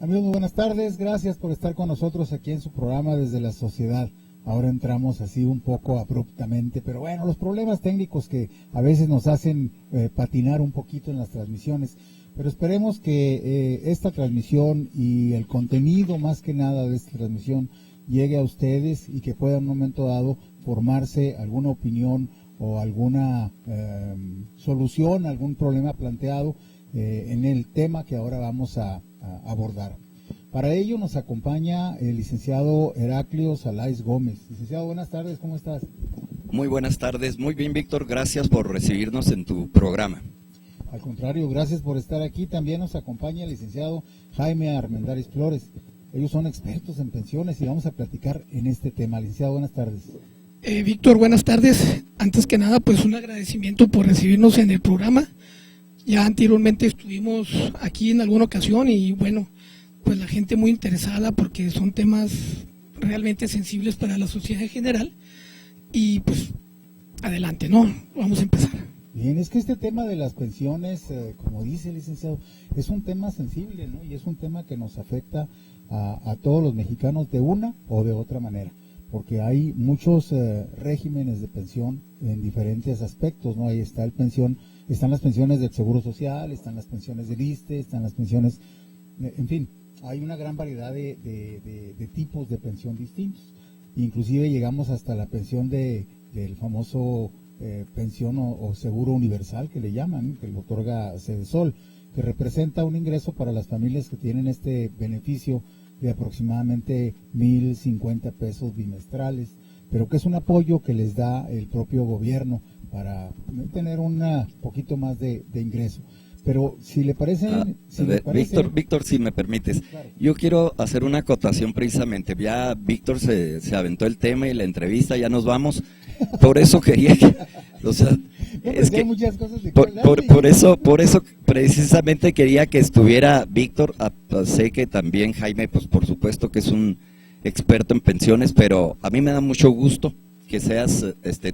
Amigos, muy buenas tardes. Gracias por estar con nosotros aquí en su programa Desde la Sociedad. Ahora entramos así un poco abruptamente, pero bueno, los problemas técnicos que a veces nos hacen patinar un poquito en las transmisiones. Pero esperemos que esta transmisión y el contenido más que nada de esta transmisión llegue a ustedes y que pueda en un momento dado formarse alguna opinión o alguna solución, algún problema planteado en el tema que ahora vamos a abordar. Para ello nos acompaña el licenciado Heraclio Saláez Gómez. Licenciado, buenas tardes, ¿cómo estás? Muy buenas tardes, muy bien, Víctor, gracias por recibirnos en tu programa. Al contrario, gracias por estar aquí. También nos acompaña el licenciado Jaime Armendáriz Flores. Ellos son expertos en pensiones y vamos a platicar en este tema. Licenciado, buenas tardes. Víctor, buenas tardes. Antes que nada, pues un agradecimiento por recibirnos en el programa. Ya anteriormente estuvimos aquí en alguna ocasión y bueno, pues la gente muy interesada porque son temas realmente sensibles para la sociedad en general. Y pues adelante, ¿no? Vamos a empezar. Bien, es que este tema de las pensiones, como dice el licenciado, es un tema sensible, ¿no? Y es un tema que nos afecta a todos los mexicanos de una o de otra manera, porque hay muchos regímenes de pensión en diferentes aspectos, ¿no? Ahí está están las pensiones del Seguro Social, están las pensiones del ISSSTE, están las pensiones, en fin, hay una gran variedad de tipos de pensión distintos. Inclusive llegamos hasta la pensión del famoso pensión o seguro universal que le llaman, que le otorga Sedesol, que representa un ingreso para las familias que tienen este beneficio de aproximadamente 1,050 pesos bimestrales, pero que es un apoyo que les da el propio gobierno para tener un poquito más de ingreso. Pero si le parece... Víctor, si me permites, claro. Yo quiero hacer una acotación precisamente. Ya Víctor se aventó el tema y la entrevista, ya nos vamos. Por eso quería que... O sea, es que muchas cosas de por eso precisamente quería que estuviera Víctor. Sé que también Jaime, pues por supuesto que es un experto en pensiones, pero a mí me da mucho gusto que seas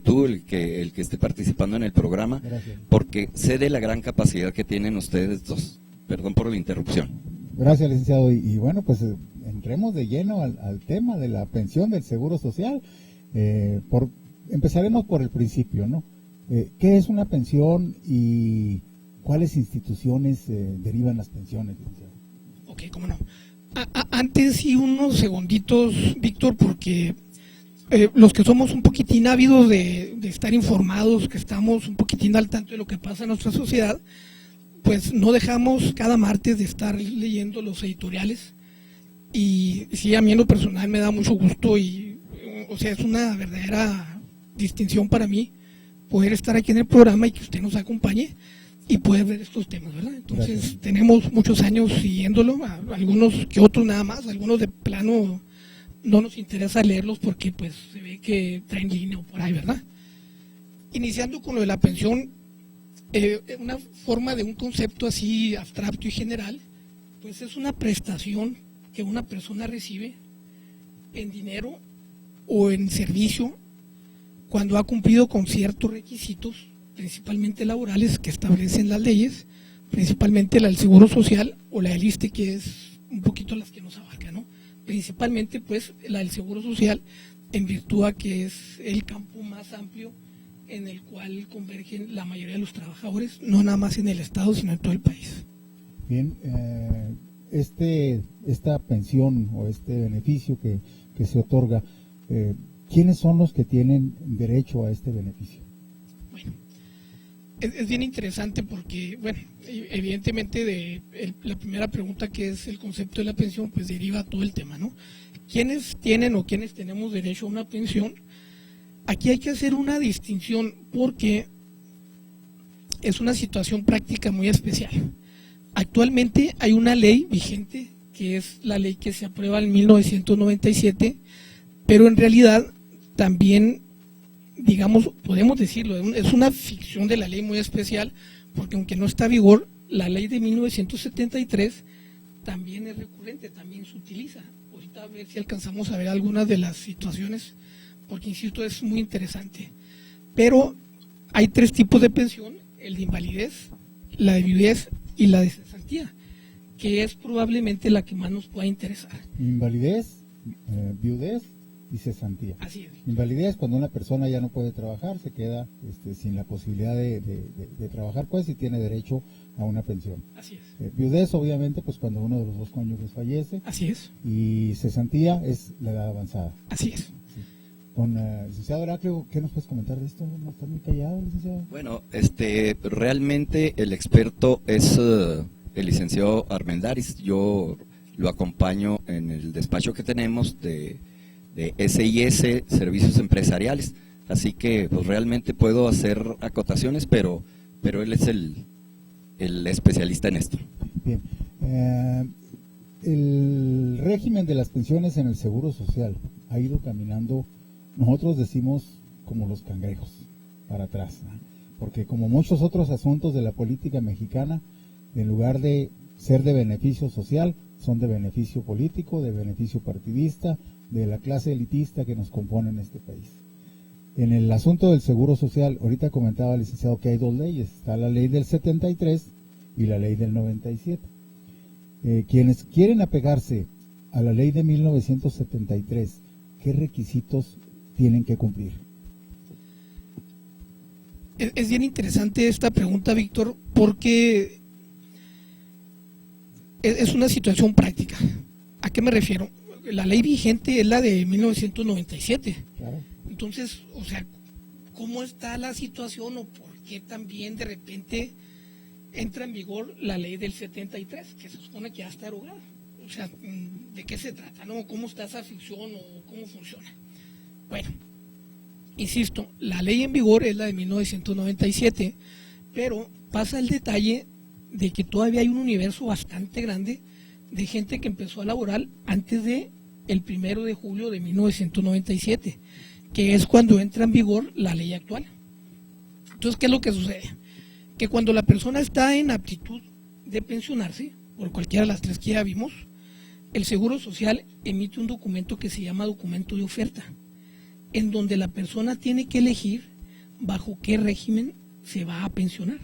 tú el que esté participando en el programa. Gracias. Porque sé de la gran capacidad que tienen ustedes dos. Perdón por la interrupción. Gracias, licenciado. Y bueno, pues entremos de lleno al tema de la pensión del Seguro Social. Empezaremos por el principio, ¿no? ¿Qué es una pensión y cuáles instituciones derivan las pensiones, licenciado? Ok, cómo no. Antes sí unos segunditos, Víctor, porque los que somos un poquitín ávidos de estar informados, que estamos un poquitín al tanto de lo que pasa en nuestra sociedad, pues no dejamos cada martes de estar leyendo los editoriales. Y sí, a mí en lo personal me da mucho gusto y, o sea, es una verdadera distinción para mí poder estar aquí en el programa y que usted nos acompañe y poder ver estos temas, ¿verdad? Entonces, gracias. Tenemos muchos años siguiéndolo, algunos que otros nada más, algunos de plano no nos interesa leerlos porque pues se ve que traen línea o por ahí, ¿verdad? Iniciando con lo de la pensión, una forma de un concepto así abstracto y general, pues es una prestación que una persona recibe en dinero o en servicio cuando ha cumplido con ciertos requisitos, principalmente laborales, que establecen las leyes, principalmente la del Seguro Social o la del ISSSTE, que es un poquito las que nos abarcan, ¿no? Principalmente pues la del Seguro Social, en virtud a que es el campo más amplio en el cual convergen la mayoría de los trabajadores, no nada más en el Estado, sino en todo el país. Bien, esta pensión o este beneficio que se otorga, ¿quiénes son los que tienen derecho a este beneficio? Bueno, es bien interesante porque, bueno, evidentemente la primera pregunta, que es el concepto de la pensión, pues deriva todo el tema, ¿no? ¿Quiénes tienen o quiénes tenemos derecho a una pensión? Aquí hay que hacer una distinción porque es una situación práctica muy especial. Actualmente hay una ley vigente, que es la ley que se aprueba en 1997, pero en realidad también, digamos, podemos decirlo, es una ficción de la ley muy especial, porque aunque no está en vigor, la ley de 1973 también es recurrente, también se utiliza. Ahorita a ver si alcanzamos a ver algunas de las situaciones, porque insisto, es muy interesante. Pero hay tres tipos de pensión: el de invalidez, la de viudez y la de cesantía, que es probablemente la que más nos pueda interesar. Invalidez, viudez y cesantía. Así es. Invalidez, cuando una persona ya no puede trabajar, se queda sin la posibilidad de trabajar, pues, y tiene derecho a una pensión. Así es. Viudez, obviamente, pues cuando uno de los dos cónyuges fallece. Así es. Y cesantía es la edad avanzada. Así es. Sí. Con licenciado Heraclio, ¿qué nos puedes comentar de esto? ¿No está muy callado, licenciado? Bueno, realmente el experto es el licenciado Armendáriz. Yo lo acompaño en el despacho que tenemos de SIS, Servicios Empresariales. Así que pues realmente puedo hacer acotaciones, pero él es el especialista en esto. Bien. El régimen de las pensiones en el Seguro Social ha ido caminando, nosotros decimos, como los cangrejos, para atrás, ¿no? Porque como muchos otros asuntos de la política mexicana, en lugar de ser de beneficio social, son de beneficio político, de beneficio partidista, de la clase elitista que nos compone en este país. En el asunto del Seguro Social, ahorita comentaba el licenciado que hay dos leyes, está la ley del 73 y la ley del 97. Quienes quieren apegarse a la ley de 1973, ¿qué requisitos tienen que cumplir? Es bien interesante esta pregunta, Víctor, porque es una situación práctica. ¿A qué me refiero? La ley vigente es la de 1997. Claro. Entonces, o sea, ¿cómo está la situación o por qué también de repente entra en vigor la ley del 73, que se supone que ya está derogada? O sea, ¿de qué se trata, no? ¿Cómo está esa ficción o cómo funciona? Bueno, insisto, la ley en vigor es la de 1997, pero pasa el detalle de que todavía hay un universo bastante grande de gente que empezó a laborar antes de el 1 de julio de 1997, que es cuando entra en vigor la ley actual. Entonces, ¿qué es lo que sucede? Que cuando la persona está en aptitud de pensionarse, por cualquiera de las tres que ya vimos, el Seguro Social emite un documento que se llama documento de oferta, en donde la persona tiene que elegir bajo qué régimen se va a pensionar.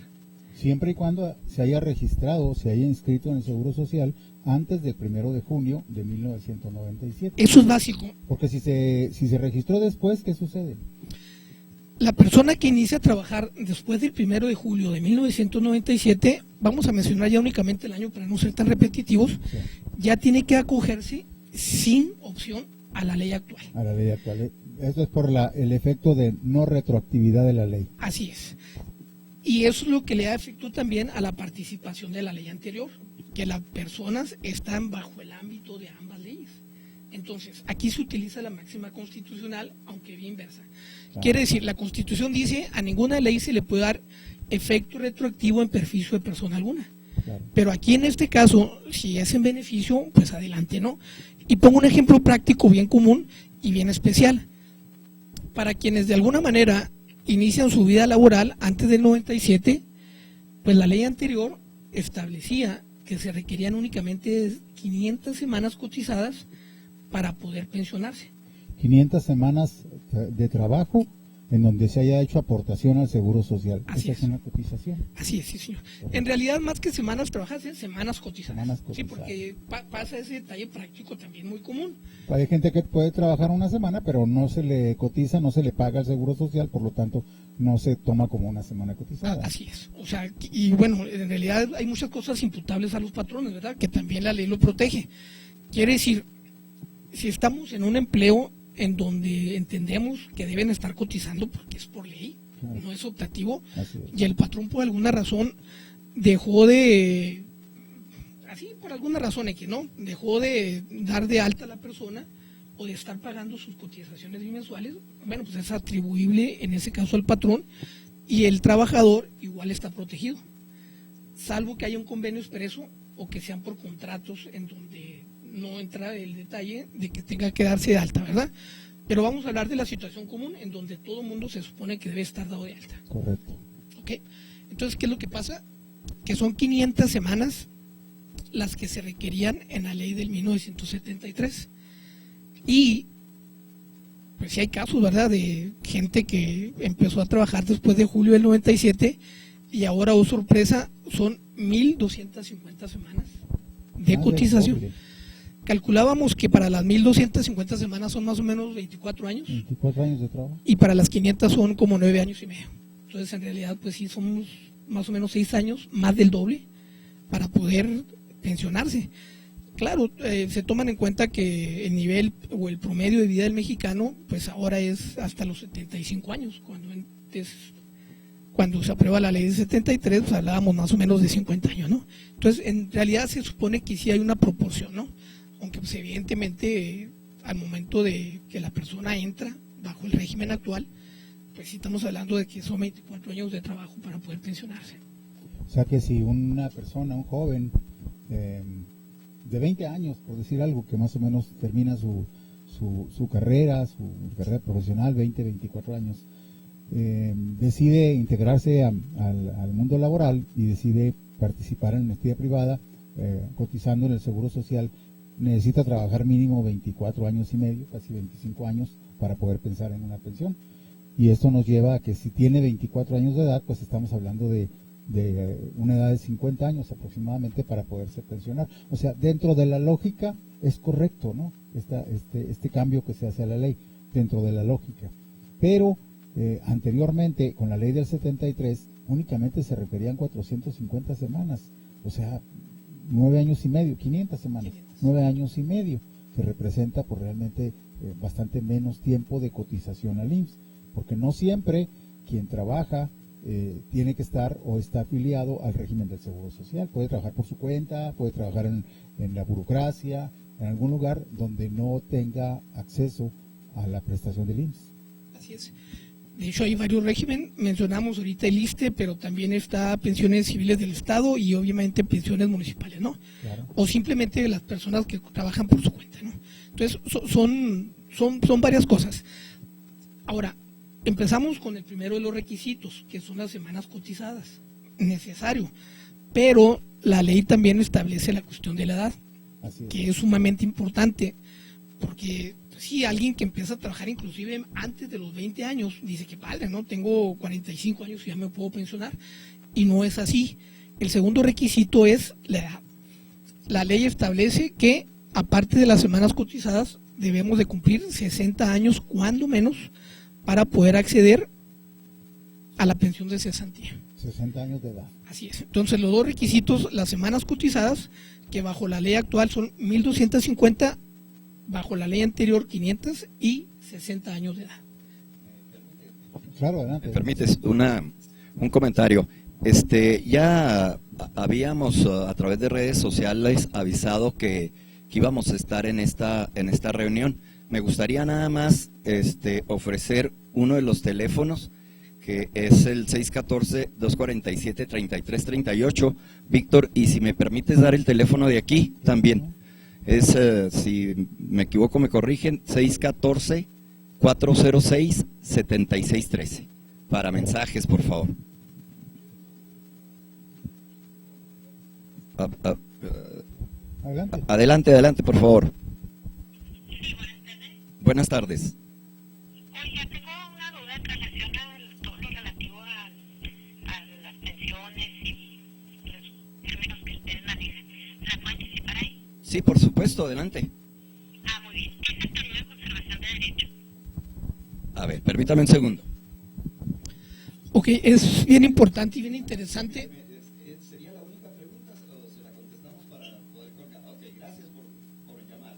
Siempre y cuando se haya registrado, se haya inscrito en el Seguro Social antes del 1 de junio de 1997. Eso es básico. Porque si se registró después, ¿qué sucede? La persona que inicia a trabajar después del 1 de julio de 1997, vamos a mencionar ya únicamente el año para no ser tan repetitivos, Sí. ya tiene que acogerse sin opción a la ley actual. A la ley actual. Eso es por el efecto de no retroactividad de la ley. Así es. Y eso es lo que le da efecto también a la participación de la ley anterior, que las personas están bajo el ámbito de ambas leyes. Entonces, aquí se utiliza la máxima constitucional, aunque bien inversa. Quiere decir, la Constitución dice, a ninguna ley se le puede dar efecto retroactivo en perjuicio de persona alguna. Claro. Pero aquí en este caso, si es en beneficio, pues adelante, ¿no? Y pongo un ejemplo práctico bien común y bien especial. Para quienes de alguna manera inician su vida laboral antes del 97, pues la ley anterior establecía que se requerían únicamente 500 semanas cotizadas para poder pensionarse. 500 semanas de trabajo en donde se haya hecho aportación al Seguro Social. Así Esa es. es una cotización. Así es, sí, señor. Correcto. En realidad, más que semanas trabajadas, es semanas cotizadas. Semanas Sí, cotizadas. porque pasa ese detalle práctico también muy común. Hay gente que puede trabajar una semana, pero no se le cotiza, no se le paga el Seguro Social, por lo tanto, no se toma como una semana cotizada. Así es. O sea, y bueno, en realidad hay muchas cosas imputables a los patrones, ¿verdad? Que también la ley lo protege. Quiere decir, si estamos en un empleo en donde entendemos que deben estar cotizando porque es por ley, Claro. no es optativo, Así es. y el patrón por alguna razón dejó de, así por alguna razón X, ¿no? Dejó de dar de alta a la persona o de estar pagando sus cotizaciones bimensuales, bueno, pues es atribuible en ese caso al patrón y el trabajador igual está protegido, salvo que haya un convenio expreso o que sean por contratos en donde no entra el detalle de que tenga que darse de alta, ¿verdad? Pero vamos a hablar de la situación común en donde todo mundo se supone que debe estar dado de alta. Correcto. ¿Ok? Entonces, ¿qué es lo que pasa? Que son 500 semanas las que se requerían en la ley del 1973. Y, pues sí hay casos, ¿verdad? De gente que empezó a trabajar después de julio del 97 y ahora, oh sorpresa, son 1.250 semanas de cotización. Doble. Calculábamos que para las 1.250 semanas son más o menos 24 años. 24 años de trabajo. Y para las 500 son como 9 años y medio. Entonces, en realidad, pues sí, somos más o menos 6 años, más del doble, para poder pensionarse. Claro, se toman en cuenta que el nivel o el promedio de vida del mexicano, pues ahora es hasta los 75 años. Cuando se aprueba la ley de 73, pues hablábamos más o menos de 50 años, ¿no? Entonces, en realidad se supone que sí hay una proporción, ¿no? Aunque pues evidentemente al momento de que la persona entra bajo el régimen actual, pues sí estamos hablando de que son 24 años de trabajo para poder pensionarse. O sea que si una persona, un joven de 20 años, por decir algo, que más o menos termina su carrera, su carrera profesional, 20, 24 años, decide integrarse al mundo laboral y decide participar en la actividad privada, cotizando en el Seguro Social, necesita trabajar mínimo 24 años y medio, casi 25 años, para poder pensar en una pensión. Y esto nos lleva a que si tiene 24 años de edad, pues estamos hablando de una edad de 50 años aproximadamente para poderse pensionar. O sea, dentro de la lógica es correcto, ¿no? Este cambio que se hace a la ley, dentro de la lógica. Pero anteriormente, con la ley del 73, únicamente se requerían 450 semanas, o sea, 9 años y medio, 500 semanas, 9 años y medio, que representa por realmente bastante menos tiempo de cotización al IMSS, porque no siempre quien trabaja tiene que estar o está afiliado al régimen del Seguro Social. Puede trabajar por su cuenta, puede trabajar en la burocracia, en algún lugar donde no tenga acceso a la prestación del IMSS. Así es. De hecho, hay varios regímenes. Mencionamos ahorita el ISSSTE, pero también está pensiones civiles del Estado y obviamente pensiones municipales, ¿no? Claro. O simplemente las personas que trabajan por su cuenta, ¿no? Entonces, son varias cosas. Ahora, empezamos con el primero de los requisitos, que son las semanas cotizadas. Necesario. Pero la ley también establece la cuestión de la edad, que es sumamente importante, porque sí, alguien que empieza a trabajar inclusive antes de los 20 años, dice que padre, ¿no? Tengo 45 años y ya me puedo pensionar. Y no es así. El segundo requisito es la edad. La ley establece que, aparte de las semanas cotizadas, debemos de cumplir 60 años, cuando menos, para poder acceder a la pensión de cesantía. 60 años de edad. Así es. Entonces, los dos requisitos, las semanas cotizadas, que bajo la ley actual son 1.250, bajo la ley anterior 500 y 60 años de edad. Claro, adelante. ¿Me permites un comentario? Ya habíamos a través de redes sociales avisado que íbamos a estar en esta reunión. Me gustaría nada más ofrecer uno de los teléfonos, que es el 614-247-3338. Víctor, y si me permites dar el teléfono de aquí también. Es, si me equivoco me corrigen, 614-406-7613. Para mensajes, por favor. Adelante, por favor. Sí, buenas tardes. Oiga, tengo una duda en relación a todo lo relativo a las pensiones y los términos que ustedes manejan. ¿La puedo anticipar ahí? Sí, por supuesto, adelante. Ah, muy bien. ¿Qué es el periodo de conservación de derecho? A ver, permítame un segundo. Ok, es bien importante y bien interesante. Sería la única pregunta, se la contestamos para poder colgar. Ok, gracias por llamar.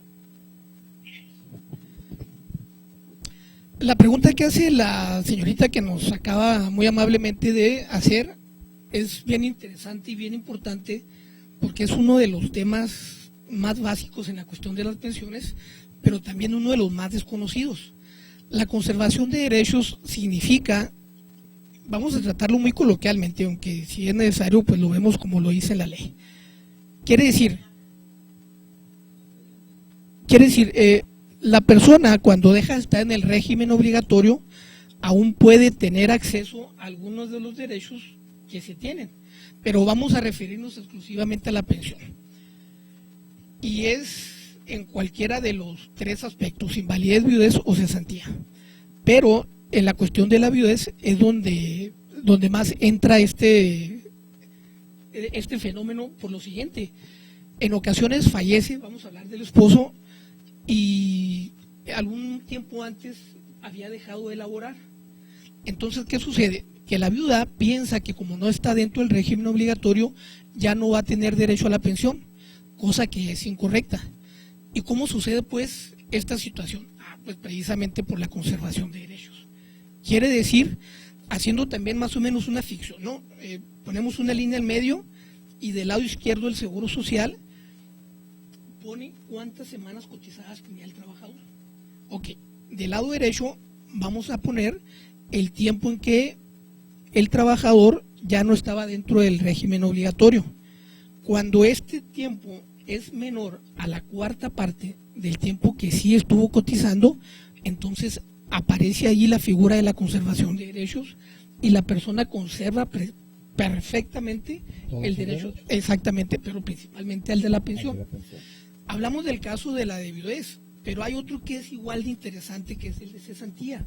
La pregunta que hace la señorita que nos acaba muy amablemente de hacer es bien interesante y bien importante, porque es uno de los temas más básicos en la cuestión de las pensiones, pero también uno de los más desconocidos. La conservación de derechos significa, vamos a tratarlo muy coloquialmente, aunque si es necesario pues lo vemos como lo dice la ley. Quiere decir, la persona cuando deja de estar en el régimen obligatorio aún puede tener acceso a algunos de los derechos que se tienen, pero vamos a referirnos exclusivamente a la pensión. Y es en cualquiera de los tres aspectos, invalidez, viudez o cesantía. Pero en la cuestión de la viudez es donde más entra este fenómeno por lo siguiente. en ocasiones fallece, vamos a hablar del esposo, y algún tiempo antes había dejado de laborar. Entonces, ¿qué sucede? Que la viuda piensa que como no está dentro del régimen obligatorio, ya no va a tener derecho a la pensión, cosa que es incorrecta. ¿Y cómo sucede pues esta situación? Pues precisamente por la conservación de derechos. Quiere decir, haciendo también más o menos una ficción, ¿no? Ponemos una línea en medio y del lado izquierdo el Seguro Social pone cuántas semanas cotizadas tenía el trabajador. Ok, del lado derecho vamos a poner el tiempo en que el trabajador ya no estaba dentro del régimen obligatorio. Cuando este tiempo es menor a la cuarta parte del tiempo que sí estuvo cotizando, entonces aparece ahí la figura de la conservación de derechos y la persona conserva perfectamente el derecho, exactamente, pero principalmente el de la pensión. Hablamos del caso de la de viudez, pero hay otro que es igual de interesante, que es el de cesantía.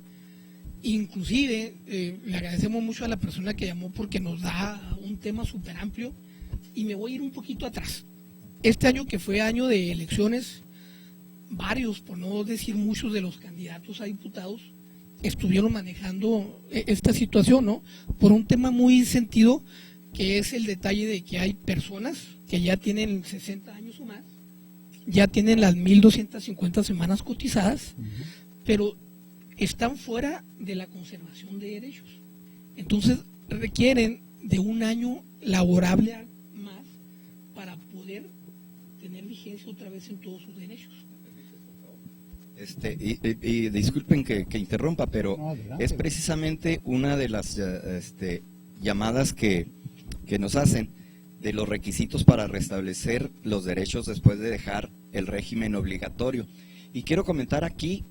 Inclusive, le agradecemos mucho a la persona que llamó porque nos da un tema súper amplio, y me voy a ir un poquito atrás. Este año, que fue año de elecciones, varios, por no decir muchos, de los candidatos a diputados estuvieron manejando esta situación, ¿no? Por un tema muy sentido, que es el detalle de que hay personas que ya tienen 60 años o más, ya tienen las 1.250 semanas cotizadas, pero están fuera de la conservación de derechos. Entonces requieren de un año laborable más para poder tener vigencia otra vez en todos sus derechos. Y disculpen que interrumpa, pero No, adelante. es precisamente una de las llamadas que nos hacen de los requisitos para restablecer los derechos después de dejar el régimen obligatorio. Y quiero comentar aquí,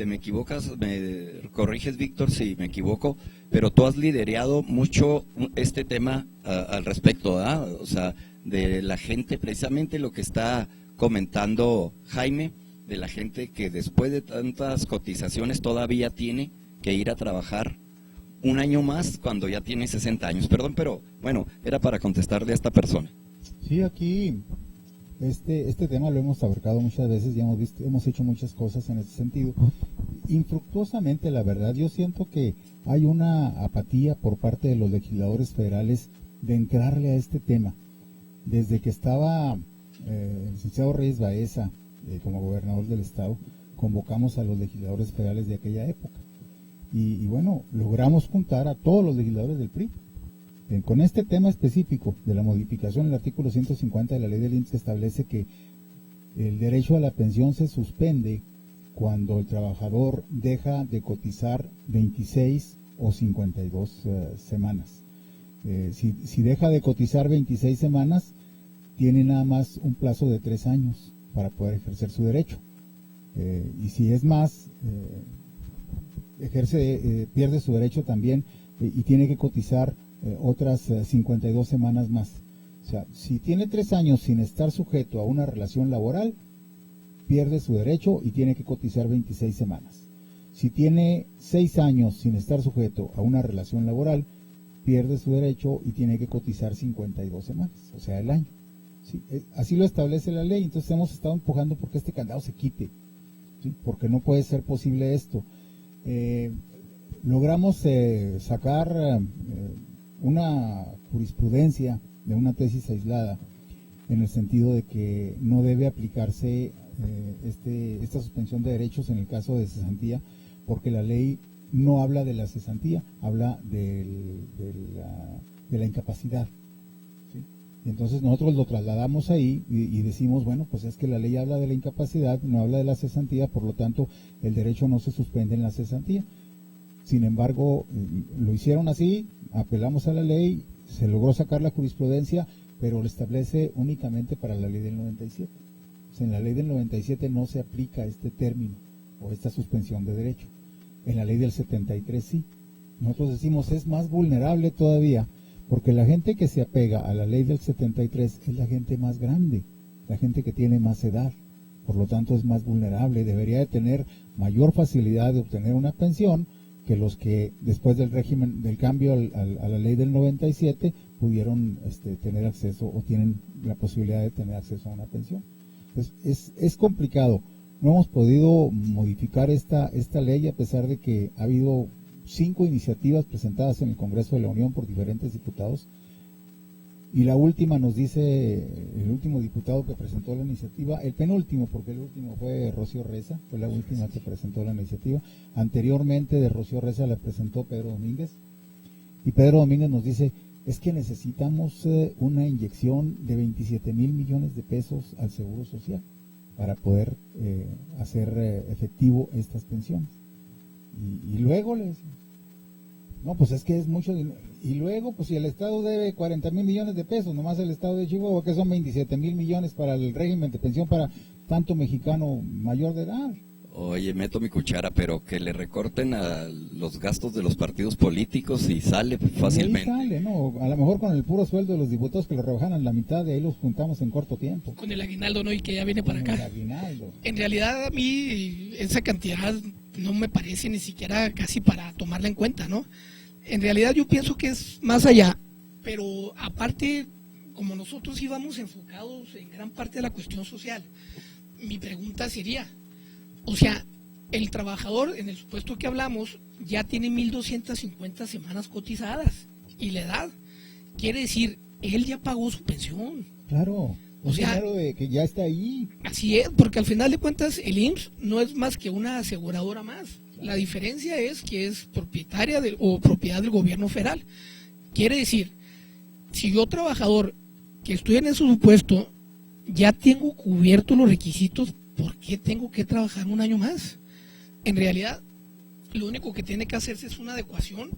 me equivocas, me corriges, Víctor, si me equivoco, pero tú has liderado mucho este tema al respecto, ¿verdad? O sea, de la gente, precisamente lo que está comentando Jaime, de la gente que después de tantas cotizaciones todavía tiene que ir a trabajar un año más cuando ya tiene 60 años. Perdón, pero bueno, era para contestarle a esta persona. Sí, aquí este tema lo hemos abarcado muchas veces y hemos hecho muchas cosas en ese sentido. Infructuosamente, la verdad, yo siento que hay una apatía por parte de los legisladores federales de entrarle a este tema. Desde que estaba el licenciado Reyes Baeza como gobernador del estado, convocamos a los legisladores federales de aquella época. Y bueno, logramos juntar a todos los legisladores del PRI. Con este tema específico de la modificación del artículo 150 de la ley del IMSS, que establece que el derecho a la pensión se suspende cuando el trabajador deja de cotizar 26 o 52 semanas. Si deja de cotizar 26 semanas, tiene nada más un plazo de 3 años para poder ejercer su derecho. Y si es más, pierde su derecho también y tiene que cotizar otras 52 semanas más. O sea, si tiene 3 años sin estar sujeto a una relación laboral, pierde su derecho y tiene que cotizar 26 semanas. Si tiene 6 años sin estar sujeto a una relación laboral, pierde su derecho y tiene que cotizar 52 semanas, o sea, el año. ¿Sí? Así lo establece la ley. Entonces hemos estado empujando porque este candado se quite, ¿sí? Porque no puede ser posible esto. Logramos sacar una jurisprudencia de una tesis aislada en el sentido de que no debe aplicarse esta suspensión de derechos en el caso de cesantía, porque la ley no habla de la cesantía, habla de la incapacidad. ¿Sí? Y entonces nosotros lo trasladamos ahí y decimos, bueno, pues es que la ley habla de la incapacidad, no habla de la cesantía, por lo tanto el derecho no se suspende en la cesantía. Sin embargo, lo hicieron así, apelamos a la ley, se logró sacar la jurisprudencia, pero lo establece únicamente para la ley del 97. O sea, en la ley del 97 no se aplica este término o esta suspensión de derecho. En la ley del 73 sí. Nosotros decimos es más vulnerable todavía, porque la gente que se apega a la ley del 73 es la gente más grande, la gente que tiene más edad. Por lo tanto es más vulnerable, debería de tener mayor facilidad de obtener una pensión que los que después del régimen del cambio a la ley del 97 pudieron tener acceso o tienen la posibilidad de tener acceso a una pensión. Entonces, es complicado. No hemos podido modificar esta ley a pesar de que ha habido 5 iniciativas presentadas en el Congreso de la Unión por diferentes diputados. Y la última nos dice, el último diputado que presentó la iniciativa, el penúltimo, porque el último fue Rocío Reza, fue la última que presentó la iniciativa. Anteriormente de Rocío Reza la presentó Pedro Domínguez. Y Pedro Domínguez nos dice, es que necesitamos una inyección de 27 mil millones de pesos al Seguro Social para poder hacer efectivo estas pensiones. Y luego le decimos, no, pues es que es mucho dinero. Y luego, pues si el Estado debe 40 mil millones de pesos, nomás el Estado de Chihuahua, que son 27 mil millones para el régimen de pensión para tanto mexicano mayor de edad. Oye, meto mi cuchara, pero que le recorten a los gastos de los partidos políticos y sale fácilmente. Ahí sale, ¿no? A lo mejor con el puro sueldo de los diputados que lo rebajan a la mitad, de ahí los juntamos en corto tiempo. Con el aguinaldo, ¿no? Y que ya viene para acá. El aguinaldo. En realidad a mí esa cantidad no me parece ni siquiera casi para tomarla en cuenta, ¿no? En realidad yo pienso que es más allá, pero aparte, como nosotros íbamos enfocados en gran parte de la cuestión social, mi pregunta sería, o sea, el trabajador, en el supuesto que hablamos, ya tiene 1.250 semanas cotizadas y la edad, quiere decir, él ya pagó su pensión. Claro, o sea, dinero de que ya está ahí. Así es, porque al final de cuentas el IMSS no es más que una aseguradora más. La diferencia es que es propietaria o propiedad del gobierno federal. Quiere decir, si yo trabajador que estoy en ese supuesto ya tengo cubiertos los requisitos, ¿por qué tengo que trabajar un año más? En realidad, lo único que tiene que hacerse es una adecuación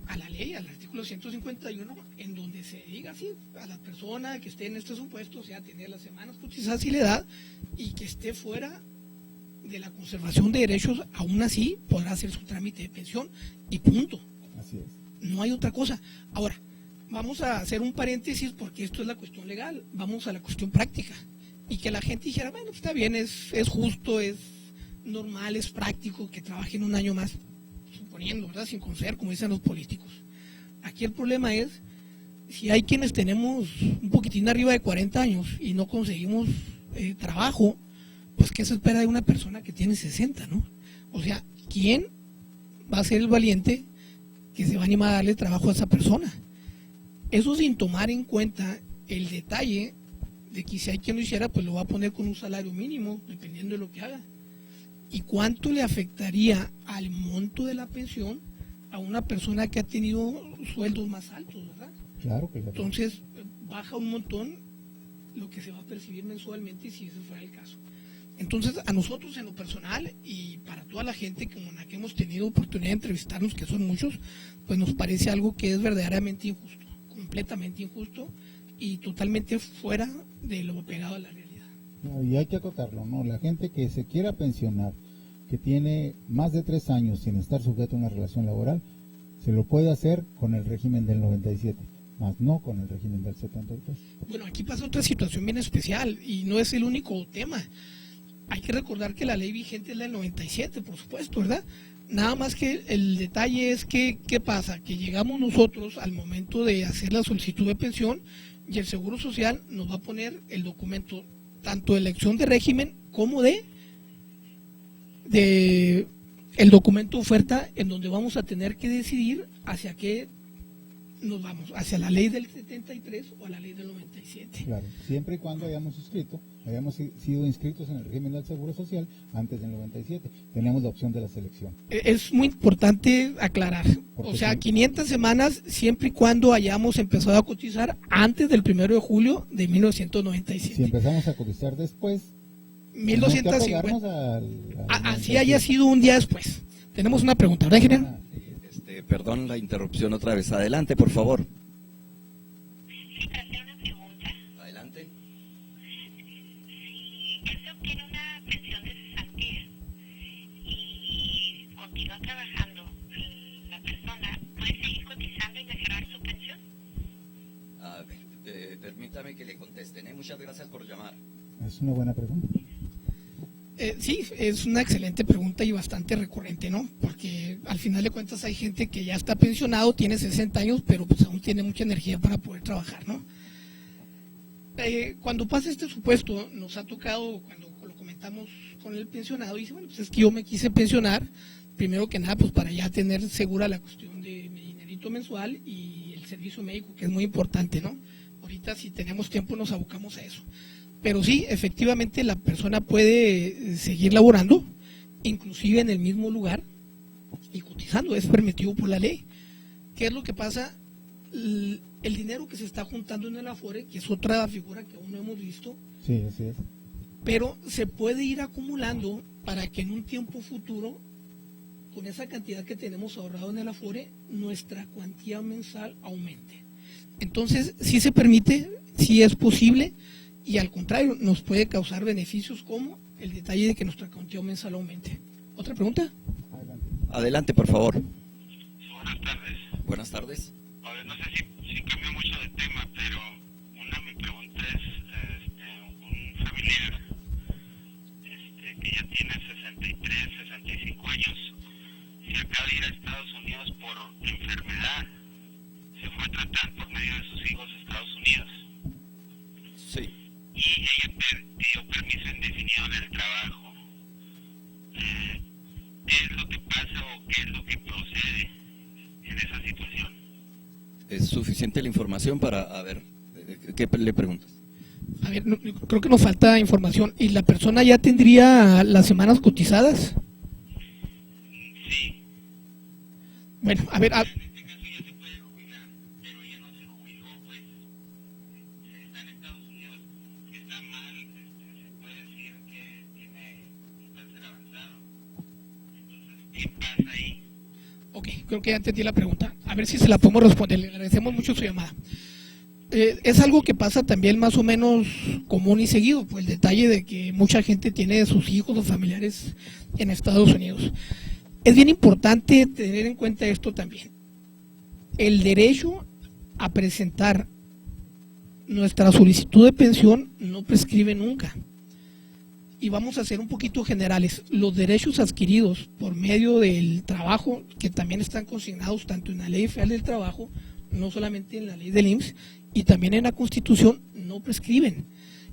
a la ley, al artículo 151, en donde se diga así, a la persona que esté en este supuesto, o sea, tener las semanas cotizadas y la edad, y que esté fuera de la conservación de derechos, aún así podrá hacer su trámite de pensión y punto. Así es. No hay otra cosa. Ahora, vamos a hacer un paréntesis porque esto es la cuestión legal, vamos a la cuestión práctica. Y que la gente dijera, bueno, está bien, es justo, es normal, es práctico que trabajen un año más, suponiendo, ¿verdad? Sin conocer, como dicen los políticos. Aquí el problema es, si hay quienes tenemos un poquitín arriba de 40 años y no conseguimos trabajo, pues ¿qué se espera de una persona que tiene 60, no? O sea, ¿quién va a ser el valiente que se va a animar a darle trabajo a esa persona? Eso sin tomar en cuenta el detalle de que si hay quien lo hiciera, pues lo va a poner con un salario mínimo, dependiendo de lo que haga. ¿Y cuánto le afectaría al monto de la pensión a una persona que ha tenido sueldos más altos, verdad? Claro que Entonces, baja un montón lo que se va a percibir mensualmente si ese fuera el caso. Entonces, a nosotros en lo personal y para toda la gente con la que hemos tenido oportunidad de entrevistarnos, que son muchos, pues nos parece algo que es verdaderamente injusto, completamente injusto y totalmente fuera de lo pegado a la realidad. No, y hay que acotarlo, ¿no? La gente que se quiera pensionar, que tiene más de 3 años sin estar sujeto a una relación laboral, se lo puede hacer con el régimen del 97, más no con el régimen del 73. Bueno, aquí pasa otra situación bien especial y no es el único tema. Hay que recordar que la ley vigente es la del 97, por supuesto, ¿verdad? Nada más que el detalle es que, ¿qué pasa? Que llegamos nosotros al momento de hacer la solicitud de pensión y el Seguro Social nos va a poner el documento tanto de elección de régimen como de el documento oferta, en donde vamos a tener que decidir hacia qué nos vamos, hacia la ley del 73 o a la ley del 97. Claro, siempre y cuando hayamos sido inscritos en el régimen del Seguro Social antes del 97, tenemos la opción de la selección. Es muy importante aclarar, o sea, 500 semanas siempre y cuando hayamos empezado a cotizar antes del 1 de julio de 1997. Si empezamos a cotizar después, 1250. Así haya sido un día después. Tenemos una pregunta, ¿verdad, ingeniero? Perdón la interrupción otra vez. Adelante, por favor. Sí, para hacer una pregunta. Adelante. Si él se obtiene una pensión de cesantía y continúa trabajando, la persona puede seguir cotizando y mejorar su pensión. A ver, permítame que le contesten. Muchas gracias por llamar. Es una buena pregunta. Sí, es una excelente pregunta y bastante recurrente, ¿no? Porque al final de cuentas hay gente que ya está pensionado, tiene 60 años, pero pues aún tiene mucha energía para poder trabajar, ¿no? Cuando pasa este supuesto, nos ha tocado, cuando lo comentamos con el pensionado, dice, bueno, pues es que yo me quise pensionar, primero que nada, pues para ya tener segura la cuestión de mi dinerito mensual y el servicio médico, que es muy importante, ¿no? Ahorita, si tenemos tiempo, nos abocamos a eso. Pero sí, efectivamente, la persona puede seguir laborando, inclusive en el mismo lugar, y cotizando, es permitido por la ley. ¿Qué es lo que pasa? El dinero que se está juntando en el Afore, que es otra figura que aún no hemos visto, Sí, así es. pero se puede ir acumulando para que en un tiempo futuro, con esa cantidad que tenemos ahorrado en el Afore, nuestra cuantía mensual aumente. Entonces, sí se permite, sí es posible, y al contrario, nos puede causar beneficios como el detalle de que nuestra cuantía mensual aumente. ¿Otra pregunta? Adelante, por favor. Buenas tardes. Buenas tardes. A ver, no sé si cambia mucho de tema, pero mi pregunta es, un familiar que ya tiene 63, 65 años, se acaba de ir a Estados Unidos por enfermedad, se fue a tratar por medio de sus hijos a Estados Unidos, Sí. y ella pidió permiso indefinido en el trabajo. ¿Qué es lo que pasa o qué es lo que procede en esa situación? ¿Es suficiente la información para, a ver, qué le preguntas? A ver, creo que nos falta información. ¿Y la persona ya tendría las semanas cotizadas? Sí. Bueno, a ver, En este caso ya se puede jubilar, pero ella no se jubiló, pues está en Estados Unidos, está mal, se puede decir que tiene un cáncer avanzado. Entonces, ¿qué pasa ahí? ok, creo que ya entendí la pregunta. A ver si se la podemos responder. Le agradecemos mucho su llamada. Es algo que pasa también más o menos común y seguido, pues el detalle de que mucha gente tiene sus hijos o familiares en Estados Unidos. Es bien importante tener en cuenta esto también. El derecho a presentar nuestra solicitud de pensión no prescribe nunca. Y vamos a ser un poquito generales. Los derechos adquiridos por medio del trabajo, que también están consignados tanto en la Ley Federal del Trabajo, no solamente en la ley del IMSS, y también en la Constitución, no prescriben.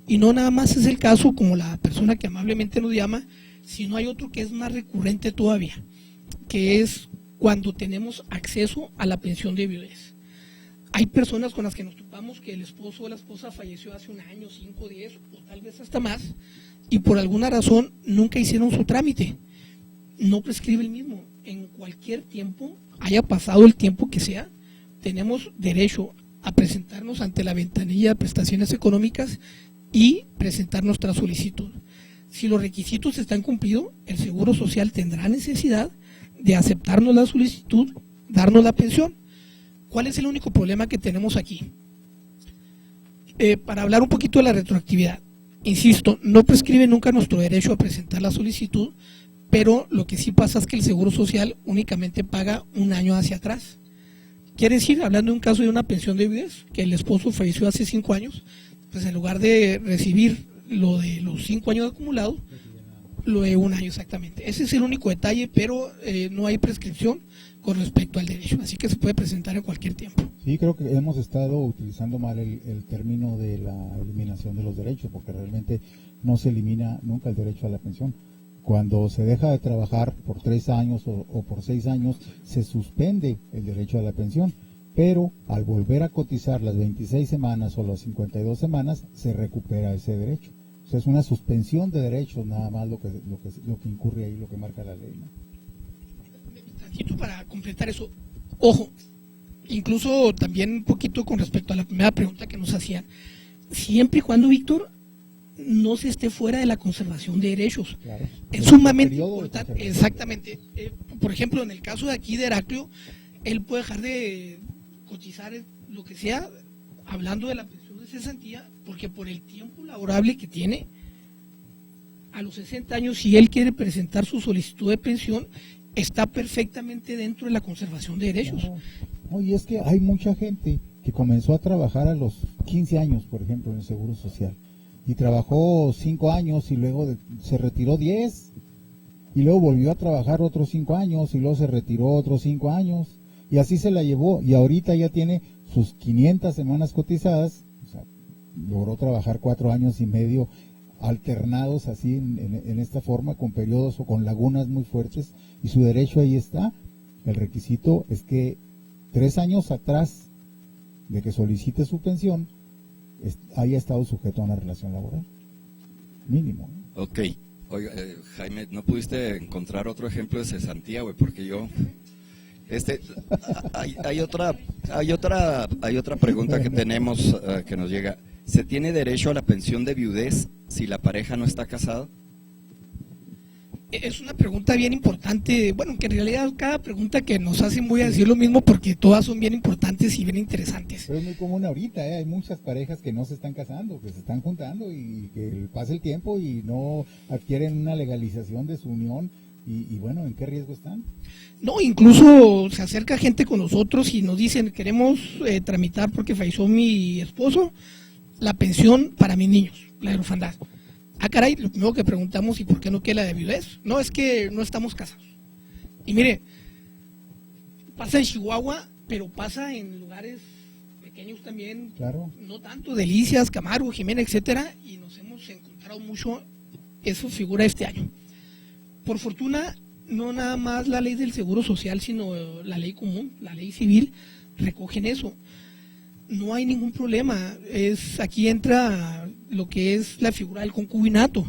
Y no nada más es el caso, como la persona que amablemente nos llama, sino hay otro que es más recurrente todavía, que es cuando tenemos acceso a la pensión de viudez. Hay personas con las que nos topamos que el esposo o la esposa falleció hace un año, 5, 10 o tal vez hasta más, y por alguna razón nunca hicieron su trámite. No prescribe el mismo. En cualquier tiempo, haya pasado el tiempo que sea, tenemos derecho a presentarnos ante la ventanilla de prestaciones económicas y presentar nuestra solicitud. Si los requisitos están cumplidos, el Seguro Social tendrá necesidad de aceptarnos la solicitud, darnos la pensión. ¿Cuál es el único problema que tenemos aquí? Para hablar un poquito de la retroactividad, insisto, no prescribe nunca nuestro derecho a presentar la solicitud, pero lo que sí pasa es que el Seguro Social únicamente paga un año hacia atrás. Quiere decir, hablando de un caso de una pensión de viudez, que el esposo falleció hace 5 años, pues en lugar de recibir lo de los 5 años acumulados, lo de un año exactamente. Ese es el único detalle, pero no hay prescripción con respecto al derecho, así que se puede presentar en cualquier tiempo. Sí, creo que hemos estado utilizando mal el término de la eliminación de los derechos, porque realmente no se elimina nunca el derecho a la pensión. Cuando se deja de trabajar por 3 años o por 6 años, se suspende el derecho a la pensión, pero al volver a cotizar las 26 semanas o las 52 semanas, se recupera ese derecho. O sea, es una suspensión de derechos, nada más lo que incurre ahí, lo que marca la ley, ¿no? Para completar eso, ojo, incluso también un poquito con respecto a la primera pregunta que nos hacían, siempre y cuando, Víctor, no se esté fuera de la conservación de derechos. Claro. Es sumamente importante, exactamente. Por ejemplo, en el caso de aquí de Heraclio, él puede dejar de cotizar lo que sea, hablando de la pensión de cesantía, porque por el tiempo laborable que tiene, a los 60 años, si él quiere presentar su solicitud de pensión, está perfectamente dentro de la conservación de derechos. No, y es que hay mucha gente que comenzó a trabajar a los 15 años, por ejemplo, en el Seguro Social. y trabajó 5 años y luego se retiró 10 y luego volvió a trabajar otros 5 años y luego se retiró otros 5 años y así se la llevó y ahorita ya tiene sus 500 semanas cotizadas, o sea, logró trabajar 4 años y medio alternados así en esta forma, con periodos o con lagunas muy fuertes, y su derecho ahí está. El requisito es que 3 años atrás de que solicite su pensión haya estado sujeto a una relación laboral mínimo, ¿no? Ok. Oiga, Jaime, ¿no pudiste encontrar otro ejemplo de cesantía, güey? Porque yo... hay otra pregunta que tenemos que nos llega. ¿Se tiene derecho a la pensión de viudez si la pareja no está casada? Es una pregunta bien importante, bueno, que en realidad cada pregunta que nos hacen voy a decir lo mismo porque todas son bien importantes y bien interesantes. Pero es muy común ahorita, hay muchas parejas que no se están casando, que se están juntando y que pasa el tiempo y no adquieren una legalización de su unión y bueno, ¿en qué riesgo están? No, incluso se acerca gente con nosotros y nos dicen, queremos tramitar porque falleció mi esposo, la pensión para mis niños, la de orfandad. Ah, caray, lo primero que preguntamos, ¿y por qué no quiere la de viudez? No, es que no estamos casados. Y mire, pasa en Chihuahua, pero pasa en lugares pequeños también, claro, no tanto, Delicias, Camargo, Jimena, etcétera, y nos hemos encontrado mucho, eso figura este año. Por fortuna, no nada más la ley del Seguro Social, sino la ley común, la ley civil, recogen eso. No hay ningún problema, aquí entra lo que es la figura del concubinato,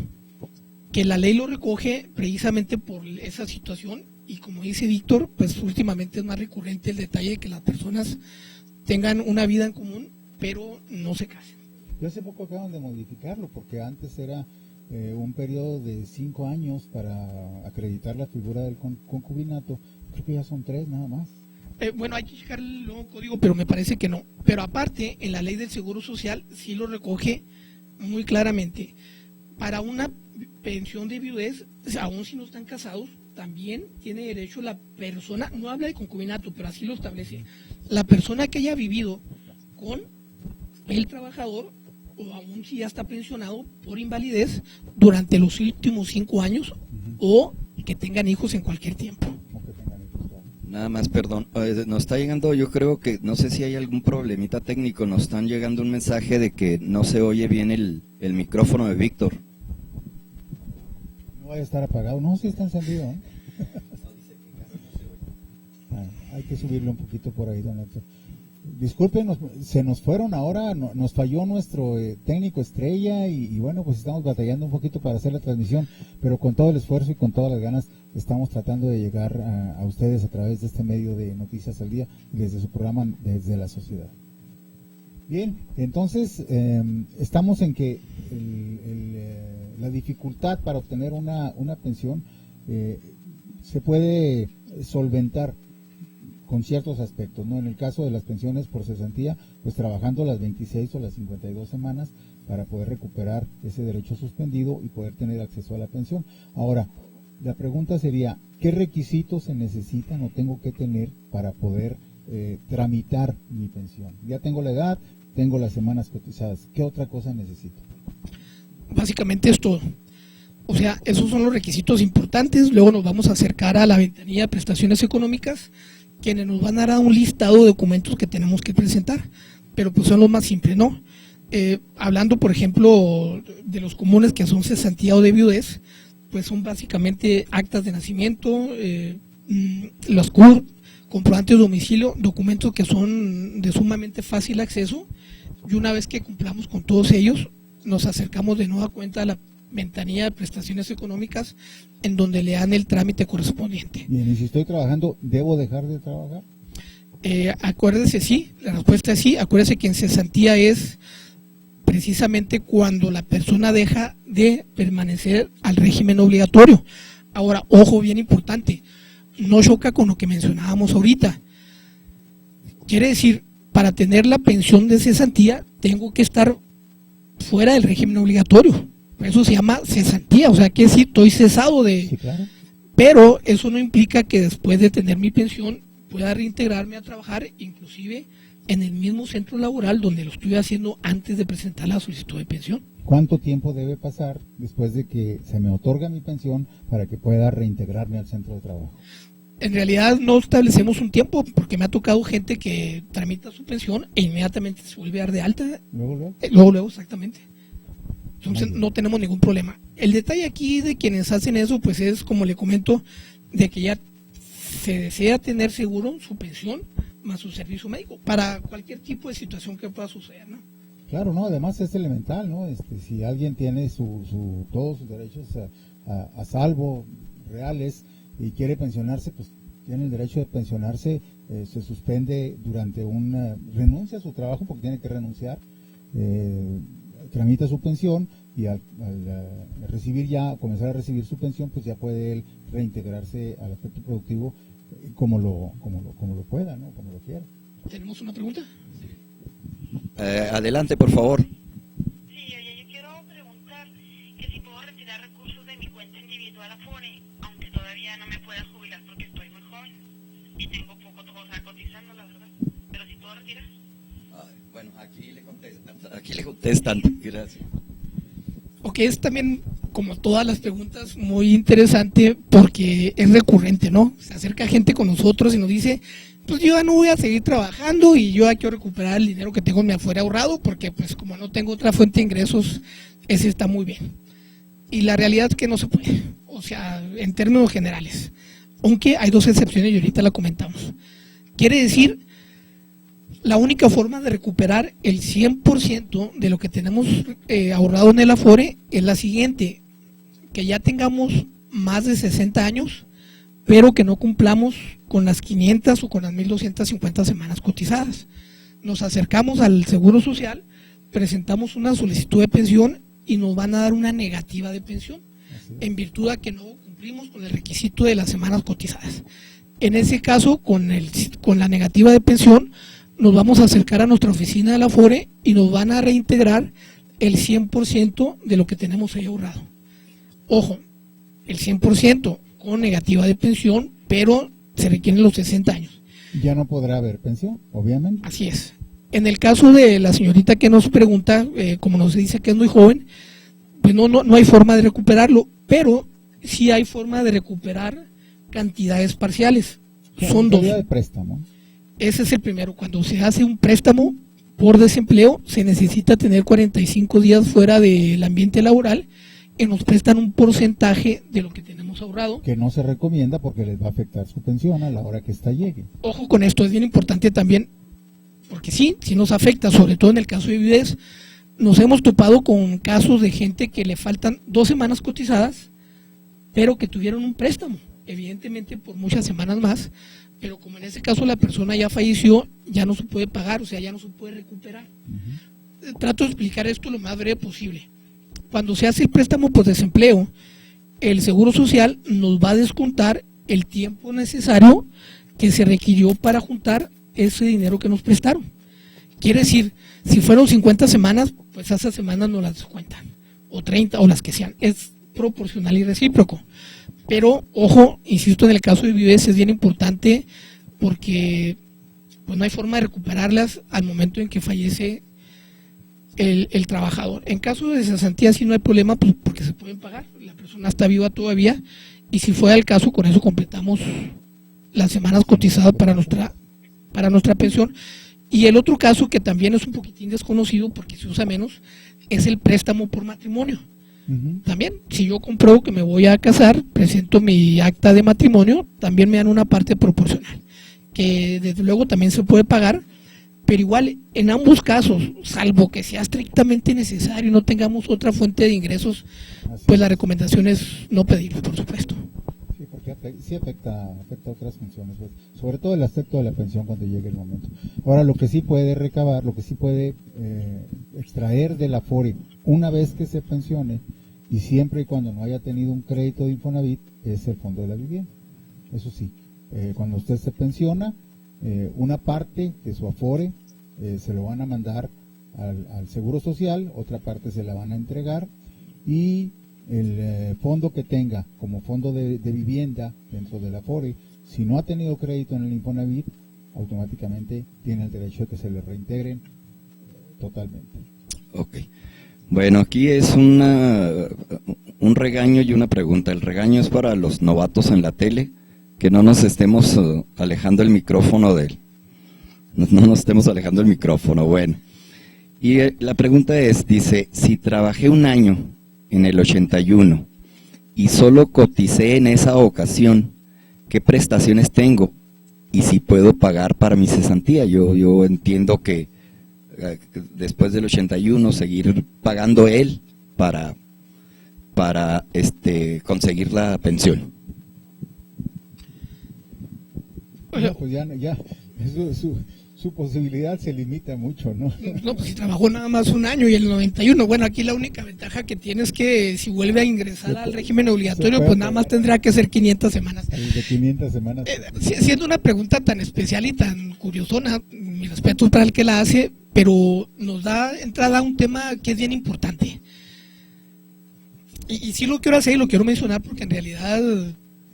que la ley lo recoge precisamente por esa situación, y como dice Víctor, pues últimamente es más recurrente el detalle de que las personas tengan una vida en común, pero no se casen. Yo hace poco acaban de modificarlo, porque antes era un periodo de 5 años para acreditar la figura del concubinato, creo que ya son 3 nada más. Bueno, hay que checar el nuevo código, pero me parece que no. Pero aparte, en la ley del Seguro Social sí lo recoge muy claramente. Para una pensión de viudez, aún si no están casados, también tiene derecho la persona, no habla de concubinato, pero así lo establece, la persona que haya vivido con el trabajador, o aún si ya está pensionado por invalidez, durante los últimos 5 años, o que tengan hijos en cualquier tiempo. Nada más, perdón, nos está llegando, yo creo que, no sé si hay algún problemita técnico, nos están llegando un mensaje de que no se oye bien el micrófono de Víctor. No vaya a estar apagado, no, sí está encendido, ¿eh? Hay que subirlo un poquito por ahí, don Héctor. Disculpen, se nos fueron ahora, nos falló nuestro técnico estrella y bueno, pues estamos batallando un poquito para hacer la transmisión, pero con todo el esfuerzo y con todas las ganas estamos tratando de llegar a ustedes a través de este medio de Noticias al Día y desde su programa Desde la Sociedad. Bien, entonces estamos en que la dificultad para obtener una pensión se puede solventar con ciertos aspectos, ¿no? En el caso de las pensiones por cesantía, pues trabajando las 26 o las 52 semanas para poder recuperar ese derecho suspendido y poder tener acceso a la pensión. Ahora, la pregunta sería, ¿qué requisitos se necesitan o tengo que tener para poder tramitar mi pensión? Ya tengo la edad, tengo las semanas cotizadas, ¿qué otra cosa necesito? Básicamente es todo. O sea, esos son los requisitos importantes. Luego nos vamos a acercar a la ventanilla de prestaciones económicas, quienes nos van a dar un listado de documentos que tenemos que presentar, pero pues son los más simples, ¿no? Hablando, por ejemplo, de los comunes que son cesantía o de viudez, pues son básicamente actas de nacimiento, los CURP, comprobantes de domicilio, documentos que son de sumamente fácil acceso, y una vez que cumplamos con todos ellos, nos acercamos de nueva cuenta a la ventanilla de prestaciones económicas, en donde le dan el trámite correspondiente. Bien, y si estoy trabajando, ¿debo dejar de trabajar? Acuérdese, sí, la respuesta es sí. Acuérdese que en cesantía es precisamente cuando la persona deja de permanecer al régimen obligatorio. Ahora, ojo, bien importante, no choca con lo que mencionábamos ahorita. Quiere decir, para tener la pensión de cesantía, tengo que estar fuera del régimen obligatorio. Eso se llama cesantía, o sea que sí, estoy cesado de... Sí, claro. Pero eso no implica que después de tener mi pensión pueda reintegrarme a trabajar, inclusive en el mismo centro laboral donde lo estoy haciendo antes de presentar la solicitud de pensión. ¿cuánto tiempo debe pasar después de que se me otorga mi pensión para que pueda reintegrarme al centro de trabajo? En realidad no establecemos un tiempo, porque me ha tocado gente que tramita su pensión e inmediatamente se vuelve a dar de alta. Luego, exactamente. Entonces no tenemos ningún problema. El detalle aquí de quienes hacen eso, pues es, como le comento, de que ya se desea tener seguro su pensión más su servicio médico para cualquier tipo de situación que pueda suceder, ¿no? Claro, no, además es elemental, ¿no? Si alguien tiene todos sus derechos a salvo, reales, y quiere pensionarse, pues tiene el derecho de pensionarse, se suspende durante renuncia a su trabajo porque tiene que renunciar, tramita su pensión y al comenzar a recibir su pensión, pues ya puede él reintegrarse al aspecto productivo como lo pueda, ¿no? Como lo quiera. ¿Tenemos una pregunta? Adelante, por favor. Sí, oye, yo quiero preguntar que si puedo retirar recursos de mi cuenta individual Afore, aunque todavía no me pueda jubilar porque estoy muy joven y tengo poco, cotizando, la verdad, pero si puedo retirar. Bueno, aquí le contestan. Gracias. Ok, es también, como todas las preguntas, muy interesante porque es recurrente, ¿no? Se acerca gente con nosotros y nos dice, pues yo ya no voy a seguir trabajando y yo ya quiero recuperar el dinero que tengo en mi Afore ahorrado porque pues como no tengo otra fuente de ingresos, ese está muy bien. Y la realidad es que no se puede, o sea, en términos generales. Aunque hay dos excepciones y ahorita la comentamos. Quiere decir, la única forma de recuperar el 100% de lo que tenemos ahorrado en el Afore es la siguiente: que ya tengamos más de 60 años, pero que no cumplamos con las 500 o con las 1250 semanas cotizadas. Nos acercamos al Seguro Social, presentamos una solicitud de pensión y nos van a dar una negativa de pensión, en virtud de que no cumplimos con el requisito de las semanas cotizadas. En ese caso, con la negativa de pensión, nos vamos a acercar a nuestra oficina de la Afore y nos van a reintegrar el 100% de lo que tenemos ahí ahorrado. Ojo, el 100% con negativa de pensión, pero se requieren los 60 años. Ya no podrá haber pensión, obviamente. Así es. En el caso de la señorita que nos pregunta, como nos dice que es muy joven, pues no hay forma de recuperarlo, pero sí hay forma de recuperar cantidades parciales. Son dos. De préstamo. Ese es el primero. Cuando se hace un préstamo por desempleo, se necesita tener 45 días fuera del ambiente laboral y nos prestan un porcentaje de lo que tenemos ahorrado. Que no se recomienda porque les va a afectar su pensión a la hora que esta llegue. Ojo con esto, es bien importante también, porque sí nos afecta, sobre todo en el caso de viudez. Nos hemos topado con casos de gente que le faltan 2 semanas cotizadas, pero que tuvieron un préstamo, evidentemente por muchas semanas más, pero como en ese caso la persona ya falleció, ya no se puede pagar, o sea, ya no se puede recuperar. Trato de explicar esto lo más breve posible. Cuando se hace el préstamo por desempleo, el Seguro Social nos va a descontar el tiempo necesario que se requirió para juntar ese dinero que nos prestaron. Quiere decir, si fueron 50 semanas, pues esas semanas no las descuentan, o 30, o las que sean. Es proporcional y recíproco. Pero, ojo, insisto, en el caso de viudez es bien importante porque pues no hay forma de recuperarlas al momento en que fallece el trabajador. En caso de cesantía sí no hay problema, pues, porque se pueden pagar, la persona está viva todavía, y si fuera el caso, con eso completamos las semanas cotizadas para nuestra pensión. Y el otro caso, que también es un poquitín desconocido porque se usa menos, es el préstamo por matrimonio. También, si yo compruebo que me voy a casar, presento mi acta de matrimonio, también me dan una parte proporcional, que desde luego también se puede pagar, pero igual en ambos casos, salvo que sea estrictamente necesario y no tengamos otra fuente de ingresos, pues la recomendación es no pedirlo, por supuesto. Sí, porque sí afecta otras funciones, pues, sobre todo el aspecto de la pensión cuando llegue el momento. Ahora, lo que sí puede recabar, lo que sí puede extraer del Afore una vez que se pensione, y siempre y cuando no haya tenido un crédito de Infonavit, es el fondo de la vivienda. Eso sí, cuando usted se pensiona, una parte de su Afore se lo van a mandar al Seguro Social, otra parte se la van a entregar, y el fondo que tenga como fondo de vivienda dentro del Afore, si no ha tenido crédito en el Infonavit, automáticamente tiene el derecho de que se le reintegren totalmente. Ok. Bueno, aquí es un regaño y una pregunta. El regaño es para los novatos en la tele, que no nos estemos alejando el micrófono de él. No nos estemos alejando el micrófono, bueno. Y la pregunta es, dice, si trabajé un año en el 81 y solo coticé en esa ocasión, ¿qué prestaciones tengo? Y si puedo pagar para mi cesantía. Yo entiendo que después del 81 seguir pagando él para conseguir la pensión. No, pues ya su posibilidad se limita mucho, ¿no? No, pues si trabajó nada más un año y el 91, bueno, aquí la única ventaja que tiene es que si vuelve a ingresar al régimen obligatorio, pues nada más tendrá que ser 500 semanas. De 500 semanas. Siendo una pregunta tan especial y tan curiosona, mi respeto para el que la hace, pero nos da entrada a un tema que es bien importante. Y sí lo quiero hacer y lo quiero mencionar porque en realidad,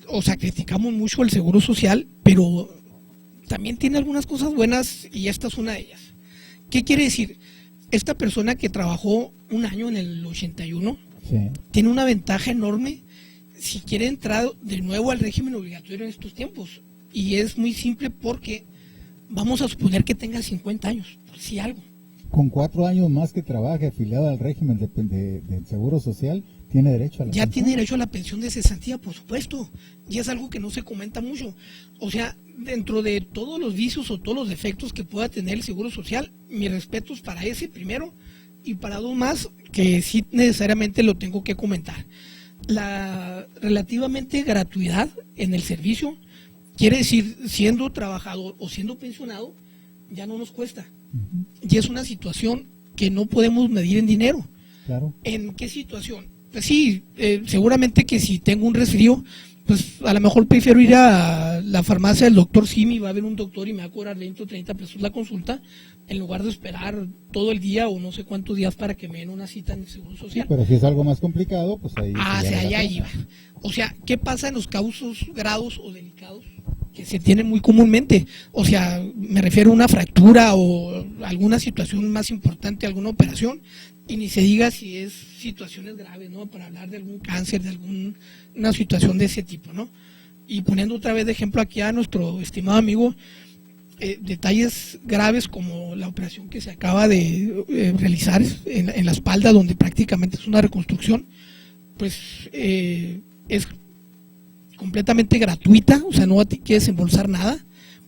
o sea, criticamos mucho el seguro social, pero también tiene algunas cosas buenas y esta es una de ellas. ¿Qué quiere decir? Esta persona que trabajó un año en el 81 tiene una ventaja enorme si quiere entrar de nuevo al régimen obligatorio en estos tiempos. Y es muy simple porque vamos a suponer que tenga 50 años, por si algo. Con 4 años más que trabaje afiliado al régimen del seguro social, tiene derecho a la pensión. Tiene derecho a la pensión de cesantía, por supuesto, y es algo que no se comenta mucho. O sea, dentro de todos los vicios o todos los defectos que pueda tener el seguro social, mis respetos para ese primero y para dos más que sí necesariamente lo tengo que comentar. La relativamente gratuidad en el servicio quiere decir, siendo trabajador o siendo pensionado, ya no nos cuesta. Y es una situación que no podemos medir en dinero. Claro. ¿En qué situación? Pues sí, seguramente que si tengo un resfrío, pues a lo mejor prefiero ir a la farmacia del doctor Simi, va a haber un doctor y me va a cobrar 20 o 30 pesos la consulta, en lugar de esperar todo el día o no sé cuántos días para que me den una cita en el Seguro Social. Sí, pero si es algo más complicado, pues ahí... Hacia allá iba. O sea, ¿qué pasa en los casos graves o delicados que se tienen muy comúnmente? O sea, me refiero a una fractura o alguna situación más importante, alguna operación, y ni se diga si es situaciones graves, ¿no? Para hablar de algún cáncer, de alguna situación de ese tipo, ¿no? Y poniendo otra vez de ejemplo aquí a nuestro estimado amigo, detalles graves como la operación que se acaba de realizar en la espalda, donde prácticamente es una reconstrucción, pues es completamente gratuita, o sea, no hay que desembolsar nada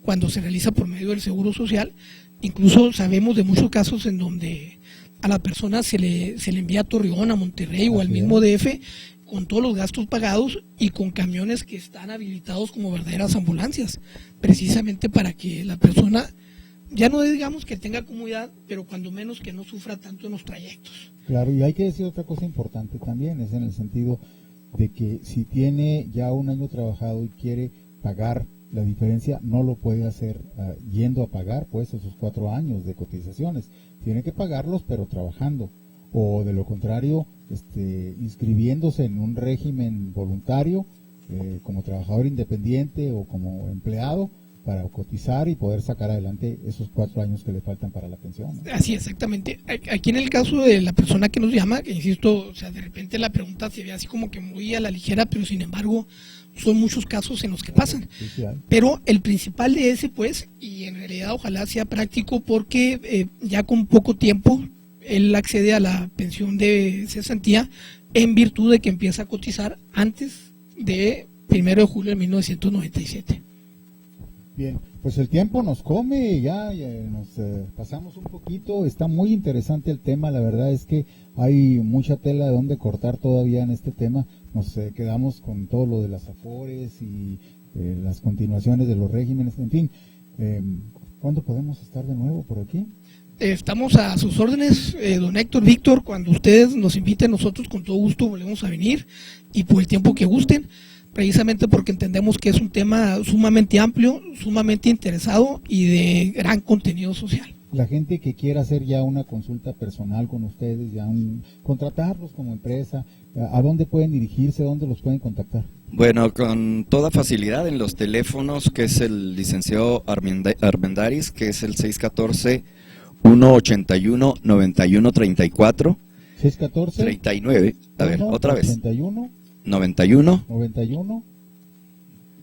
cuando se realiza por medio del Seguro Social. Incluso sabemos de muchos casos en donde a la persona se le envía a Torreón, a Monterrey o al mismo DF con todos los gastos pagados y con camiones que están habilitados como verdaderas ambulancias, precisamente para que la persona, ya no digamos que tenga comodidad, pero cuando menos que no sufra tanto en los trayectos. Claro, y hay que decir otra cosa importante también, es en el sentido de que si tiene ya un año trabajado y quiere pagar la diferencia, no lo puede hacer yendo a pagar pues esos 4 años de cotizaciones, tiene que pagarlos pero trabajando, o de lo contrario inscribiéndose en un régimen voluntario como trabajador independiente o como empleado para cotizar y poder sacar adelante esos 4 años que le faltan para la pensión, ¿no? Así, exactamente. Aquí en el caso de la persona que nos llama, que insisto, o sea, de repente la pregunta se ve así como que muy a la ligera, pero sin embargo son muchos casos en los que pasan. Sí, pero el principal de ese, pues, y en realidad ojalá sea práctico porque ya con poco tiempo él accede a la pensión de cesantía en virtud de que empieza a cotizar antes de 1 de julio de 1997. Bien, pues el tiempo nos come, ya nos pasamos un poquito, está muy interesante el tema, la verdad es que hay mucha tela de donde cortar todavía en este tema, nos quedamos con todo lo de las afores y las continuaciones de los regímenes, en fin, ¿cuándo podemos estar de nuevo por aquí? Estamos a sus órdenes, don Héctor, Víctor, cuando ustedes nos inviten, nosotros con todo gusto volvemos a venir y por el tiempo que gusten, precisamente porque entendemos que es un tema sumamente amplio, sumamente interesado y de gran contenido social. La gente que quiera hacer ya una consulta personal con ustedes, ya contratarlos como empresa, ¿a dónde pueden dirigirse? ¿A dónde los pueden contactar? Bueno, con toda facilidad en los teléfonos, que es el licenciado Armendáriz, que es el 614-181-9134. 614 39, a ver, otra vez. 81 91 91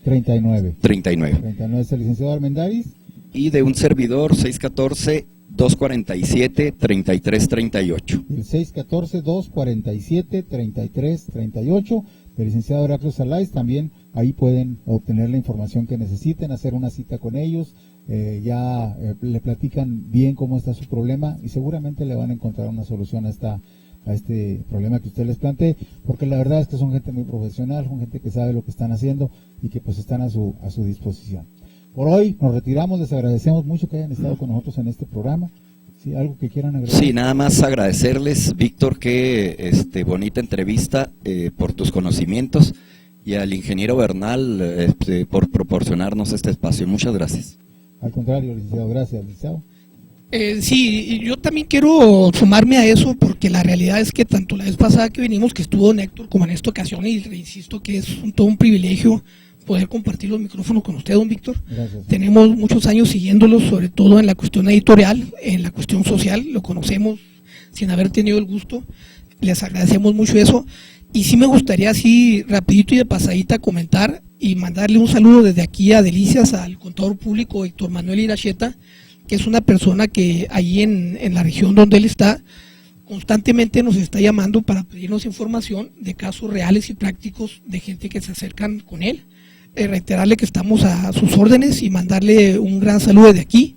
39. 39. 39 es el licenciado Armendáriz. Y de un servidor, 614-247-3338. El 614-247-3338 del licenciado Heraclio Salais. También ahí pueden obtener la información que necesiten, hacer una cita con ellos. Le platican bien cómo está su problema y seguramente le van a encontrar una solución a este problema que usted les plantee, porque la verdad es que son gente muy profesional, son gente que sabe lo que están haciendo y que pues están a su disposición. Por hoy nos retiramos, les agradecemos mucho que hayan estado con nosotros en este programa. ¿Sí? ¿Algo que quieran agregar? Sí, nada más agradecerles, Víctor, que bonita entrevista por tus conocimientos, y al ingeniero Bernal por proporcionarnos este espacio. Muchas gracias. Al contrario, licenciado, gracias, licenciado. Sí, yo también quiero sumarme a eso, porque la realidad es que tanto la vez pasada que vinimos, que estuvo don Héctor, como en esta ocasión, y insisto que es todo un privilegio poder compartir los micrófonos con usted, don Víctor. Gracias. Tenemos muchos años siguiéndolos, sobre todo en la cuestión editorial, en la cuestión social, lo conocemos sin haber tenido el gusto, les agradecemos mucho eso, y sí me gustaría así rapidito y de pasadita comentar y mandarle un saludo desde aquí a Delicias al contador público Héctor Manuel Iracheta, que es una persona que ahí en la región donde él está, constantemente nos está llamando para pedirnos información de casos reales y prácticos de gente que se acercan con él. Reiterarle que estamos a sus órdenes y mandarle un gran saludo desde aquí,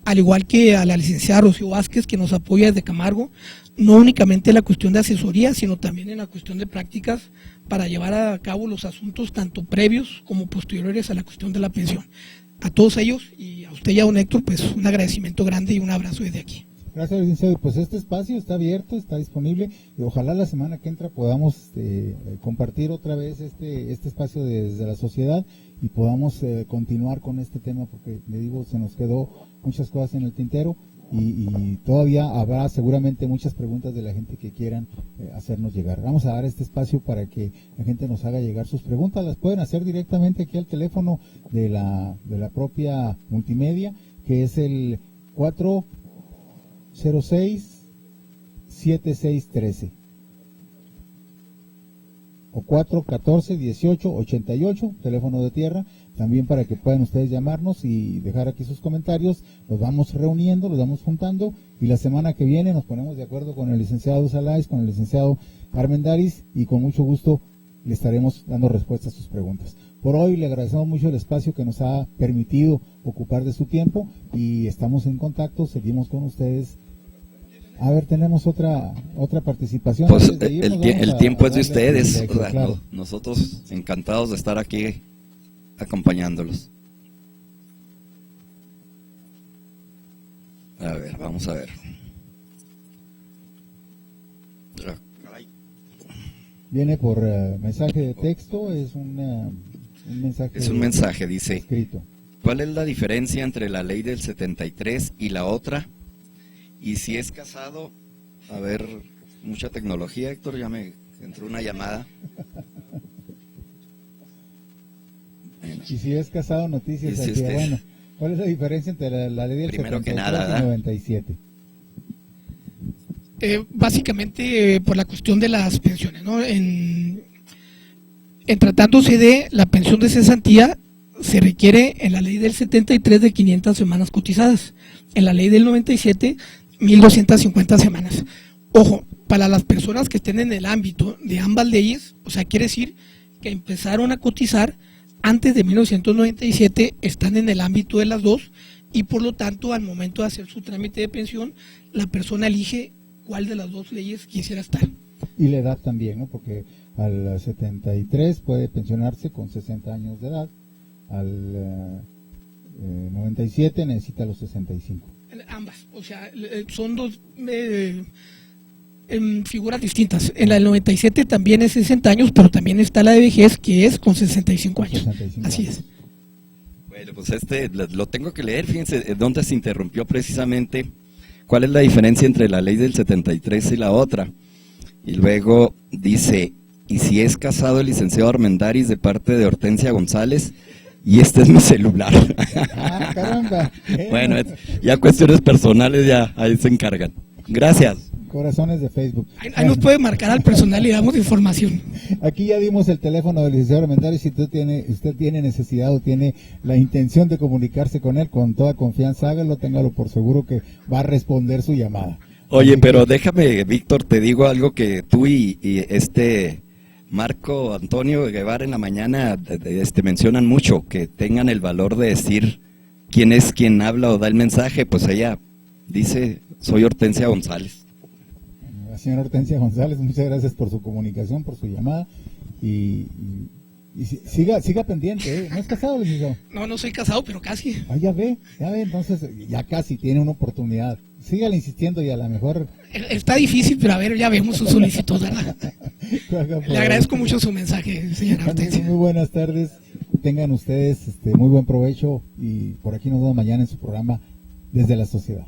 al igual que a la licenciada Rocío Vázquez, que nos apoya desde Camargo, no únicamente en la cuestión de asesoría, sino también en la cuestión de prácticas para llevar a cabo los asuntos tanto previos como posteriores a la cuestión de la pensión. A todos ellos y a usted y a don Héctor, pues un agradecimiento grande y un abrazo desde aquí. Gracias, licenciado. Pues este espacio está abierto, está disponible, y ojalá la semana que entra podamos compartir otra vez este espacio desde la sociedad y podamos continuar con este tema, porque le digo, se nos quedó muchas cosas en el tintero y todavía habrá seguramente muchas preguntas de la gente que quieran hacernos llegar. Vamos a dar este espacio para que la gente nos haga llegar sus preguntas. Las pueden hacer directamente aquí al teléfono de la propia multimedia, que es el 406-7613 o 414-1888, teléfono de tierra, también para que puedan ustedes llamarnos y dejar aquí sus comentarios. Los vamos reuniendo, los vamos juntando, y la semana que viene nos ponemos de acuerdo con el licenciado Salais, con el licenciado Armendáriz, y con mucho gusto le estaremos dando respuesta a sus preguntas. Por hoy le agradecemos mucho el espacio que nos ha permitido ocupar de su tiempo, y estamos en contacto, seguimos con ustedes. A ver, tenemos otra participación. Pues el tiempo es de ustedes, claro. Nosotros encantados de estar aquí acompañándolos. A ver, vamos a ver. Viene por mensaje de texto, es un mensaje. Es un mensaje, dice: escrito. ¿Cuál es la diferencia entre la ley del 73 y la otra? Y si es casado, a ver, mucha tecnología, Héctor, ya me entró una llamada. Y si es casado, noticias si aquí. Bueno, ¿cuál es la diferencia entre la ley del primero 73 que nada, y 97? Básicamente por la cuestión de las pensiones, ¿no? En tratándose de la pensión de cesantía, se requiere en la ley del 73 de 500 semanas cotizadas, en la ley del 97 1.250 semanas. Ojo, para las personas que estén en el ámbito de ambas leyes, o sea, quiere decir que empezaron a cotizar antes de 1997, están en el ámbito de las dos, y por lo tanto al momento de hacer su trámite de pensión, la persona elige cuál de las dos leyes quisiera estar. Y la edad también, ¿no? Porque al 73 puede pensionarse con 60 años de edad, al 97 necesita los 65. Ambas, o sea, son dos figuras distintas. En la del 97 también es 60 años, pero también está la de vejez, que es con 65 años. 65 Así años. Es. Bueno, pues lo tengo que leer, fíjense dónde se interrumpió precisamente. ¿Cuál es la diferencia entre la ley del 73 y la otra? Y luego dice: y si es casado el licenciado Armendáriz, de parte de Hortensia González, y este es mi celular. Ah, caramba. Bueno, ya cuestiones personales ya ahí se encargan. Gracias. Corazones de Facebook. Ahí nos puede marcar al personal y damos información. Aquí ya dimos el teléfono del licenciado Armendariz. Si usted tiene necesidad o tiene la intención de comunicarse con él, con toda confianza, hágalo, téngalo por seguro que va a responder su llamada. Oye, pero déjame, Víctor, te digo algo que tú y Marco Antonio Guevara en la mañana mencionan mucho, que tengan el valor de decir quién es quien habla o da el mensaje. Pues ella dice, soy Hortensia González. La señora Hortensia González, muchas gracias por su comunicación, por su llamada, y siga pendiente, ¿eh? ¿No es casado, licenciado? No soy casado, pero casi. Ah, ya ve, entonces ya casi tiene una oportunidad. Sígale insistiendo y a lo mejor... Está difícil, pero a ver, ya vemos su solicitud, ¿verdad? Le agradezco mucho su mensaje, señora Hortensia. Muy buenas tardes, tengan ustedes muy buen provecho, y por aquí nos vemos mañana en su programa Desde la Sociedad.